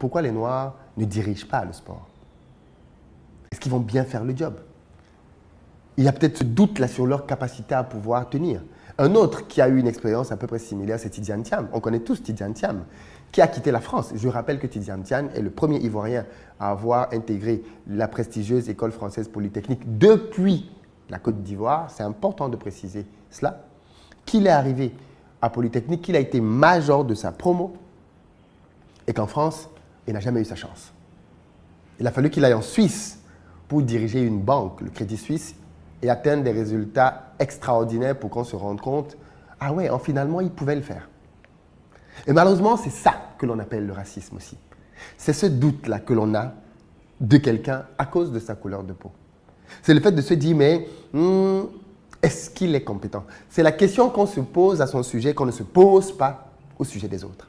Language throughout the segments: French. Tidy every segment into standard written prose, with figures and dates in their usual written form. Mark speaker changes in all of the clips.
Speaker 1: pourquoi les Noirs ne dirigent pas le sport? Est-ce qu'ils vont bien faire le job? Il y a peut-être ce doute là sur leur capacité à pouvoir tenir. Un autre qui a eu une expérience à peu près similaire, c'est Tidiane Thiam. On connaît tous Tidiane Thiam, qui a quitté la France. Je rappelle que Tidiane Thiam est le premier Ivoirien à avoir intégré la prestigieuse École française polytechnique depuis la Côte d'Ivoire. C'est important de préciser cela. Qu'il est arrivé à Polytechnique, qu'il a été major de sa promo et qu'en France, il n'a jamais eu sa chance. Il a fallu qu'il aille en Suisse pour diriger une banque, le Crédit Suisse, et atteindre des résultats extraordinaires pour qu'on se rende compte, ah ouais, finalement, il pouvait le faire. Et malheureusement, c'est ça que l'on appelle le racisme aussi. C'est ce doute-là que l'on a de quelqu'un à cause de sa couleur de peau. C'est le fait de se dire, mais est-ce qu'il est compétent? C'est la question qu'on se pose à son sujet, qu'on ne se pose pas au sujet des autres.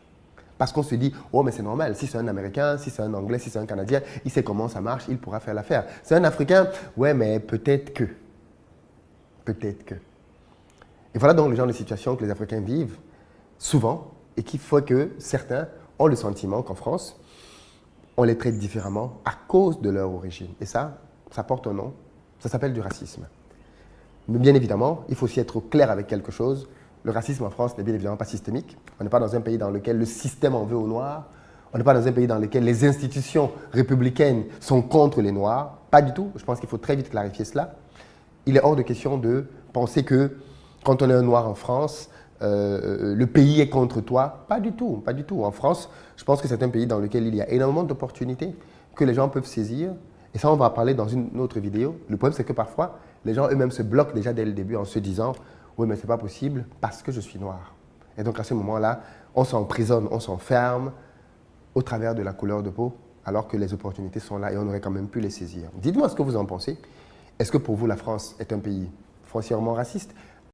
Speaker 1: Parce qu'on se dit, oh mais c'est normal, si c'est un Américain, si c'est un Anglais, si c'est un Canadien, il sait comment ça marche, il pourra faire l'affaire. C'est un Africain, ouais mais peut-être que. Peut-être que. Et voilà donc le genre de situation que les Africains vivent souvent et qui fait que certains ont le sentiment qu'en France, on les traite différemment à cause de leur origine. Et ça porte un nom, ça s'appelle du racisme. Mais bien évidemment, il faut aussi être clair avec quelque chose. Le racisme en France n'est bien évidemment pas systémique. On n'est pas dans un pays dans lequel le système en veut aux Noirs. On n'est pas dans un pays dans lequel les institutions républicaines sont contre les Noirs. Pas du tout. Je pense qu'il faut très vite clarifier cela. Il est hors de question de penser que quand on est un Noir en France, le pays est contre toi. Pas du tout, pas du tout. En France, je pense que c'est un pays dans lequel il y a énormément d'opportunités que les gens peuvent saisir. Et ça, on va en parler dans une autre vidéo. Le problème, c'est que parfois, les gens eux-mêmes se bloquent déjà dès le début en se disant « Oui, mais ce n'est pas possible parce que je suis noir. » Et donc, à ce moment-là, on s'emprisonne, on s'enferme au travers de la couleur de peau, alors que les opportunités sont là et on aurait quand même pu les saisir. Dites-moi ce que vous en pensez. Est-ce que pour vous, la France est un pays foncièrement raciste?